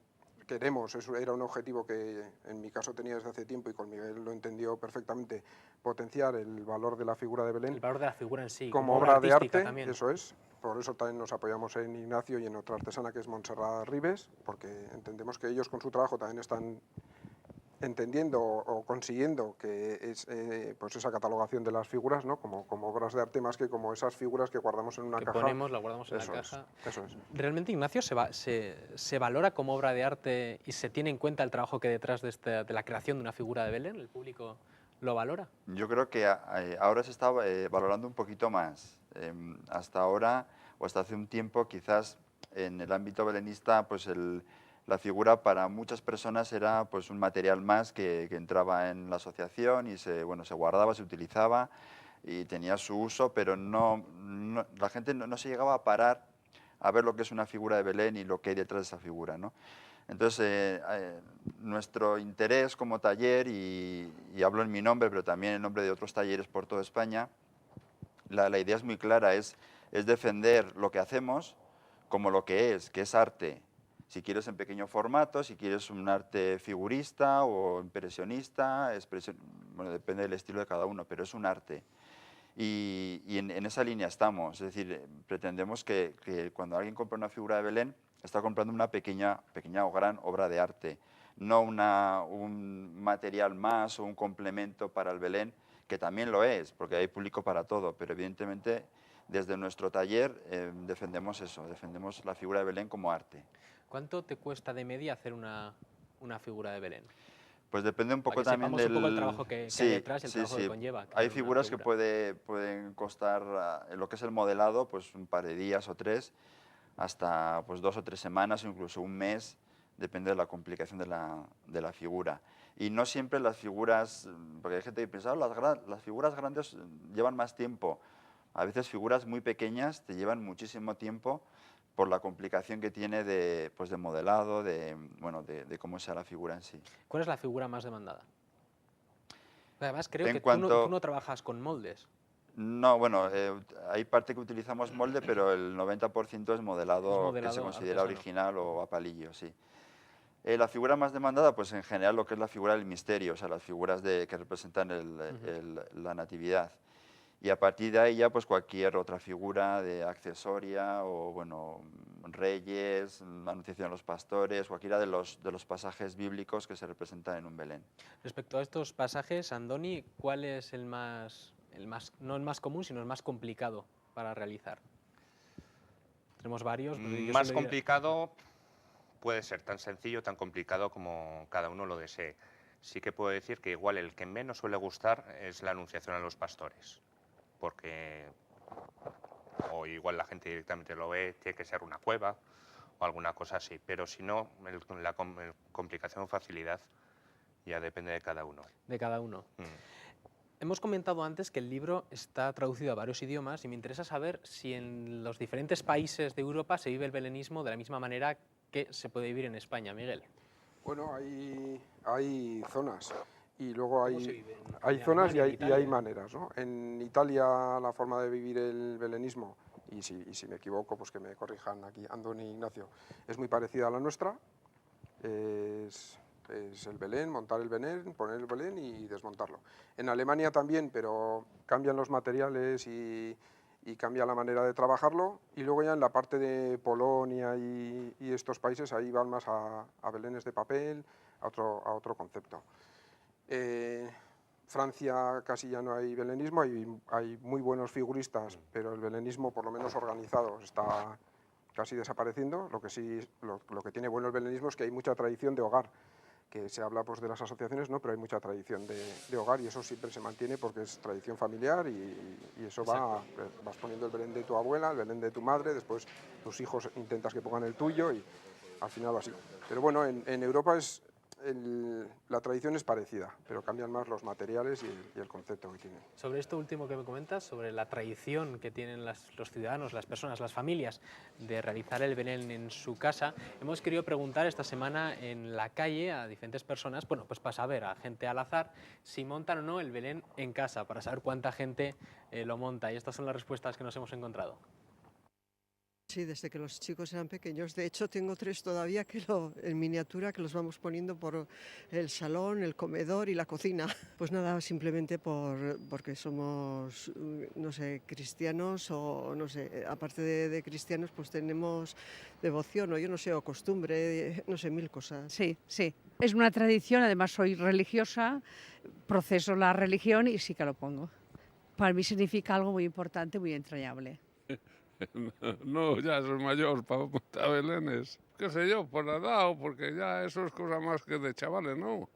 Queremos, eso era un objetivo que en mi caso tenía desde hace tiempo y con Miguel lo entendió perfectamente, potenciar el valor de la figura de Belén. El valor de la figura en sí, como obra de arte, también. Eso es. Por eso también nos apoyamos en Ignacio y en otra artesana que es Montserrat Ribes, porque entendemos que ellos con su trabajo también están entendiendo o consiguiendo que es pues esa catalogación de las figuras, ¿no? como obras de arte, más que como esas figuras que guardamos en una caja. La guardamos en la caja. Eso es. ¿Realmente, Ignacio, se valora como obra de arte y se tiene en cuenta el trabajo que hay detrás de la creación de una figura de Belén? ¿El público lo valora? Yo creo que ahora se está valorando un poquito más. Hasta ahora, o hasta hace un tiempo, quizás en el ámbito belenista, pues la figura para muchas personas era pues un material más que entraba en la asociación y se guardaba, se utilizaba y tenía su uso, pero la gente no se llegaba a parar a ver lo que es una figura de Belén y lo que hay detrás de esa figura, ¿no? Entonces, nuestro interés como taller, y hablo en mi nombre, pero también en nombre de otros talleres por toda España, la idea es muy clara, es defender lo que hacemos como lo que es arte. Si quieres en pequeño formato, si quieres un arte figurista o impresionista, bueno, depende del estilo de cada uno, pero es un arte. Y en esa línea estamos, es decir, pretendemos que cuando alguien compra una figura de Belén, está comprando una pequeña o gran obra de arte, no un material más o un complemento para el Belén, que también lo es, porque hay público para todo, pero evidentemente desde nuestro taller defendemos eso, defendemos la figura de Belén como arte. ¿Cuánto te cuesta de media hacer una figura de Belén? Pues depende un poco también del un poco el trabajo que hay detrás y el trabajo que conlleva. Hay figuras que pueden costar, lo que es el modelado, pues un par de días o 3, hasta pues 2 o 3 semanas o incluso un mes, depende de la complicación de la figura. Y no siempre las figuras, porque hay gente que piensa, las figuras grandes llevan más tiempo. A veces figuras muy pequeñas te llevan muchísimo tiempo, por la complicación que tiene de, pues de modelado, bueno, de cómo sea la figura en sí. ¿Cuál es la figura más demandada? Además, creo En que cuanto- tú no trabajas con moldes. No, bueno, hay parte que utilizamos molde, pero el 90% es Es modelado, que se modelado considera artesano. original o a palillo, sí. La figura más demandada, pues en general lo que es la figura del misterio, o sea, las figuras que representan la natividad. Y a partir de ahí ya pues cualquier otra figura de accesoria o bueno, reyes, anunciación de los pastores, cualquiera de los pasajes bíblicos que se representan en un Belén. Respecto a estos pasajes, Andoni, ¿cuál es no el más común, sino el más complicado para realizar? Tenemos varios. Pero yo Más suelo ir- complicado puede ser tan sencillo, tan complicado como cada uno lo desee. Sí que puedo decir que igual el que menos suele gustar es la anunciación a los pastores, porque o igual la gente directamente lo ve, tiene que ser una cueva o alguna cosa así, pero si no, la complicación o facilidad ya depende de cada uno. De cada uno. Hemos comentado antes que el libro está traducido a varios idiomas y me interesa saber si en los diferentes países de Europa se vive el belenismo de la misma manera que se puede vivir en España. Miguel. Bueno, hay zonas y luego ¿Cómo se hay, vive en hay zonas y Alemania, en hay Italia? maneras, ¿no? En Italia la forma de vivir el belenismo, y si me equivoco, pues que me corrijan aquí Andoni y Ignacio, es muy parecida a la nuestra. Es el Belén, montar el Belén, poner el Belén y desmontarlo. En Alemania también, pero cambian los materiales y cambia la manera de trabajarlo. Y luego ya en la parte de Polonia y estos países, ahí van más a belenes de papel, a otro concepto. Francia casi ya no hay belenismo, hay muy buenos figuristas, pero el belenismo, por lo menos organizado, está casi desapareciendo. Lo que tiene bueno el belenismo es que hay mucha tradición de hogar, que se habla pues de las asociaciones, no, pero hay mucha tradición de hogar y eso siempre se mantiene porque es tradición familiar y eso vas poniendo el Belén de tu abuela, el Belén de tu madre, después tus hijos intentas que pongan el tuyo y al final va así. Pero bueno, en Europa la tradición es parecida, pero cambian más los materiales y el concepto que tienen. Sobre esto último que me comentas, sobre la tradición que tienen los ciudadanos, las personas, las familias, de realizar el Belén en su casa, hemos querido preguntar esta semana en la calle a diferentes personas, bueno, pues para saber, a gente al azar, si montan o no el Belén en casa, para saber cuánta gente lo monta. Y estas son las respuestas que nos hemos encontrado. Sí, desde que los chicos eran pequeños. De hecho, tengo 3 todavía en miniatura que los vamos poniendo por el salón, el comedor y la cocina. Pues nada, simplemente porque somos, no sé, cristianos o no sé, aparte de cristianos, pues tenemos devoción o yo no sé, o costumbre, no sé, 1000 cosas. Sí, sí. Es una tradición, además soy religiosa, proceso la religión y sí que lo pongo. Para mí significa algo muy importante, muy entrañable. No, ya soy mayor para montar belenes. Qué sé yo, por la edad o porque ya eso es cosa más que de chavales, ¿no?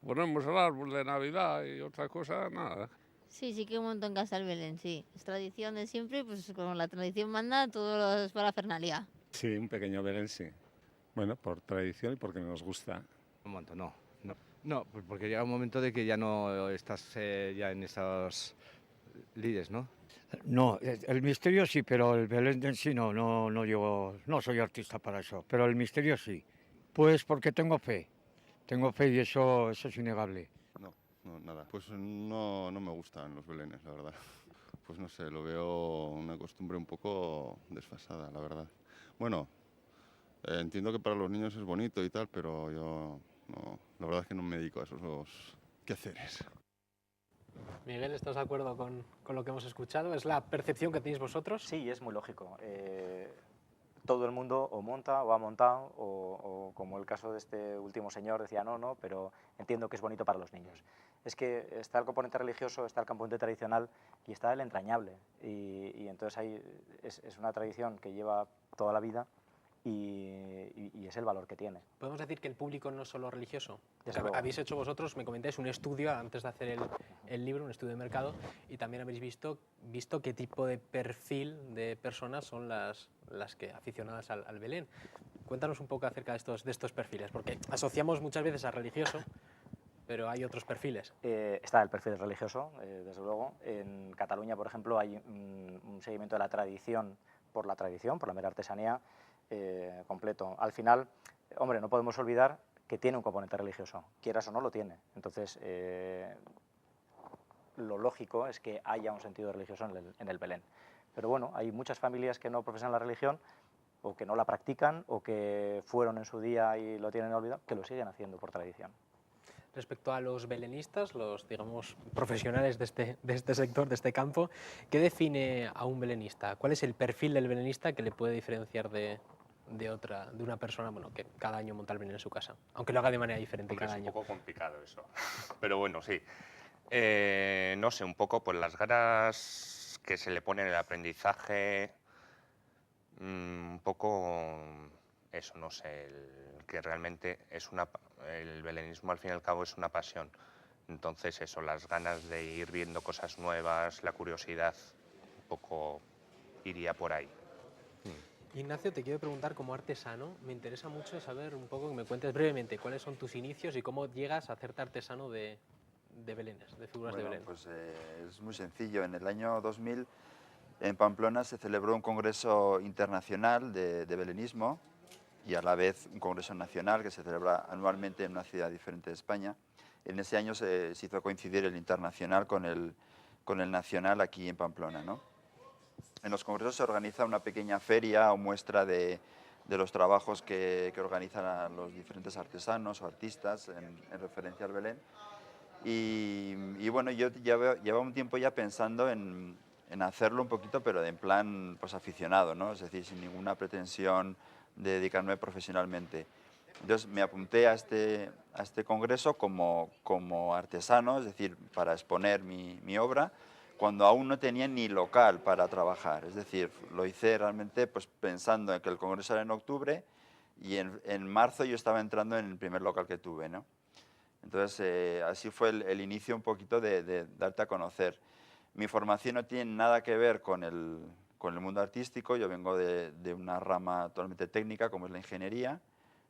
Ponemos el árbol de Navidad y otra cosa, nada. Sí que monto en casa el Belén, sí. Es tradición de siempre, pues como la tradición manda, todo es parafernalia. Sí, un pequeño Belén, sí. Bueno, por tradición y porque nos gusta. Un montón, no, pues porque llega un momento de que ya no estás ya en esos lides, ¿no? No, el misterio sí, pero el Belén en sí no llego, no soy artista para eso, pero el misterio sí. Pues porque tengo fe y eso es innegable. No, nada. Pues no me gustan los belenes, la verdad. Pues no sé, lo veo una costumbre un poco desfasada, la verdad. Bueno, entiendo que para los niños es bonito y tal, pero yo no, la verdad es que no me dedico a esos quehaceres. Miguel, ¿estás de acuerdo con lo que hemos escuchado? ¿Es la percepción que tenéis vosotros? Sí, es muy lógico. Todo el mundo o monta o ha montado, o como el caso de este último señor decía no, pero entiendo que es bonito para los niños. Es que está el componente religioso, está el componente tradicional y está el entrañable. Y entonces ahí es una tradición que lleva toda la vida y es el valor que tiene. ¿Podemos decir que el público no es solo religioso? Desde luego. Habéis hecho vosotros, me comentáis, un estudio antes de hacer el libro, un estudio de mercado, y también habéis visto qué tipo de perfil de personas son las que aficionadas al Belén. Cuéntanos un poco acerca de estos perfiles, porque asociamos muchas veces a religioso, pero hay otros perfiles. Está el perfil religioso, desde luego. En Cataluña, por ejemplo, hay un seguimiento de la tradición por la tradición, por la mera artesanía completo. Al final, hombre, no podemos olvidar que tiene un componente religioso, quieras o no lo tiene. Entonces, lo lógico es que haya un sentido religioso en el Belén. Pero bueno, hay muchas familias que no profesan la religión, o que no la practican, o que fueron en su día y lo tienen olvidado, que lo siguen haciendo por tradición. Respecto a los belenistas, los, digamos, profesionales de este sector, de este campo, ¿qué define a un belenista? ¿Cuál es el perfil del belenista que le puede diferenciar de una persona, bueno, que cada año monta el Belén en su casa? Aunque lo haga de manera diferente cada año. Es un poco complicado eso, pero bueno, sí. No sé, un poco pues las ganas que se le pone en el aprendizaje, un poco eso, no sé, que realmente es el belenismo al fin y al cabo es una pasión. Entonces eso, las ganas de ir viendo cosas nuevas, la curiosidad, un poco iría por ahí. Ignacio, te quiero preguntar como artesano, me interesa mucho saber un poco, que me cuentes brevemente cuáles son tus inicios y cómo llegas a hacerte artesano de belenes, de figuras de Belén. Pues es muy sencillo. En el año 2000 en Pamplona se celebró un congreso internacional de belenismo y a la vez un congreso nacional que se celebra anualmente en una ciudad diferente de España. En ese año se hizo coincidir el internacional con el nacional aquí en Pamplona, ¿no? En los congresos se organiza una pequeña feria o muestra de los trabajos que organizan a los diferentes artesanos o artistas en referencia al Belén. Y bueno, yo llevaba un tiempo ya pensando en hacerlo un poquito, pero en plan pues aficionado, ¿no? Es decir, sin ninguna pretensión de dedicarme profesionalmente. Entonces me apunté a este congreso como artesano, es decir, para exponer mi obra, cuando aún no tenía ni local para trabajar. Es decir, lo hice realmente pues, pensando en que el congreso era en octubre y en marzo yo estaba entrando en el primer local que tuve, ¿no? Entonces, así fue el inicio un poquito de darte a conocer. Mi formación no tiene nada que ver con el mundo artístico, yo vengo de una rama totalmente técnica, como es la ingeniería,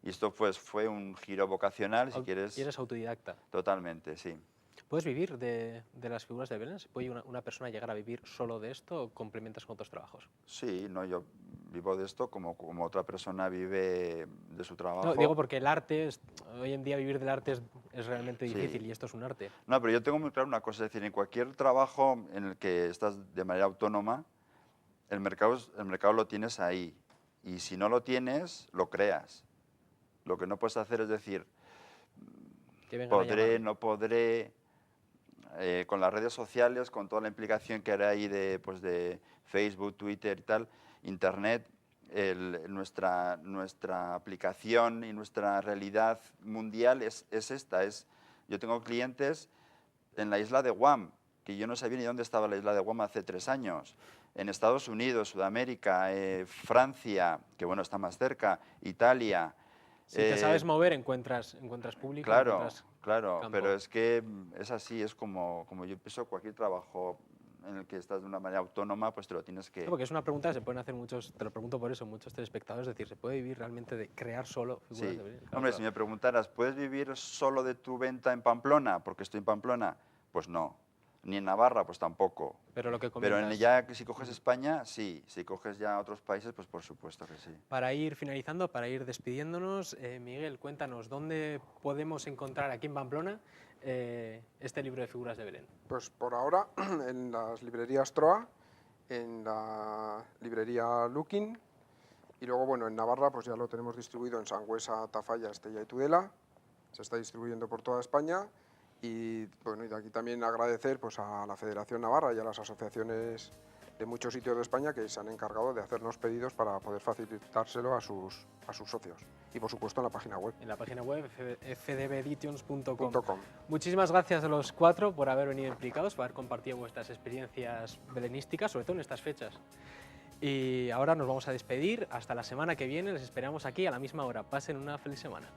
y esto pues, fue un giro vocacional, si quieres. ¿Y eres autodidacta? Totalmente, sí. ¿Puedes vivir de las figuras de Belén? ¿Puede una persona llegar a vivir solo de esto o complementas con otros trabajos? Sí, no, yo vivo de esto como otra persona vive de su trabajo. No, digo porque el arte, hoy en día vivir del arte es realmente difícil Sí. y esto es un arte. No, pero yo tengo muy claro una cosa, es decir, en cualquier trabajo en el que estás de manera autónoma, el mercado lo tienes ahí, y si no lo tienes, lo creas. Lo que no puedes hacer es decir, podré, no podré, con las redes sociales, con toda la implicación que hay ahí de Facebook, Twitter y tal, Internet, nuestra aplicación y nuestra realidad mundial es esta. Yo tengo clientes en la isla de Guam, que yo no sabía ni dónde estaba la isla de Guam hace 3 años. En Estados Unidos, Sudamérica, Francia, que bueno, está más cerca, Italia. Si te sabes mover, encuentras público. Claro, claro, campo. pero es que es así, es como yo pienso, cualquier trabajo en el que estás de una manera autónoma, pues te lo tienes que... No, porque es una pregunta que se pueden hacer muchos, te lo pregunto por eso, muchos telespectadores, es decir, ¿se puede vivir realmente de crear solo figuras Sí. de Belén? Claro, Hombre, claro. si me preguntaras, ¿puedes vivir solo de tu venta en Pamplona? Porque estoy en Pamplona. Pues no. Ni en Navarra, pues tampoco. Pero lo que Pero comentas, ya si coges España, sí. Si coges ya otros países, pues por supuesto que sí. para ir finalizando, para ir despidiéndonos, Miguel, cuéntanos, ¿dónde podemos encontrar aquí en Pamplona este libro de figuras de Belén? Pues por ahora en las librerías Troa, en la librería Lukin, y luego bueno, en Navarra pues ya lo tenemos distribuido en Sangüesa, Tafalla, Estella y Tudela, se está distribuyendo por toda España. Y bueno, y de aquí también agradecer pues, a la Federación Navarra y a las asociaciones de muchos sitios de España que se han encargado de hacernos pedidos para poder facilitárselo a sus socios. Y por supuesto en la página web. En la página web fdbeditions.com. Muchísimas gracias a los 4 por haber venido implicados, por haber compartido vuestras experiencias belenísticas, sobre todo en estas fechas. Y ahora nos vamos a despedir. Hasta la semana que viene. Les esperamos aquí a la misma hora. Pasen una feliz semana.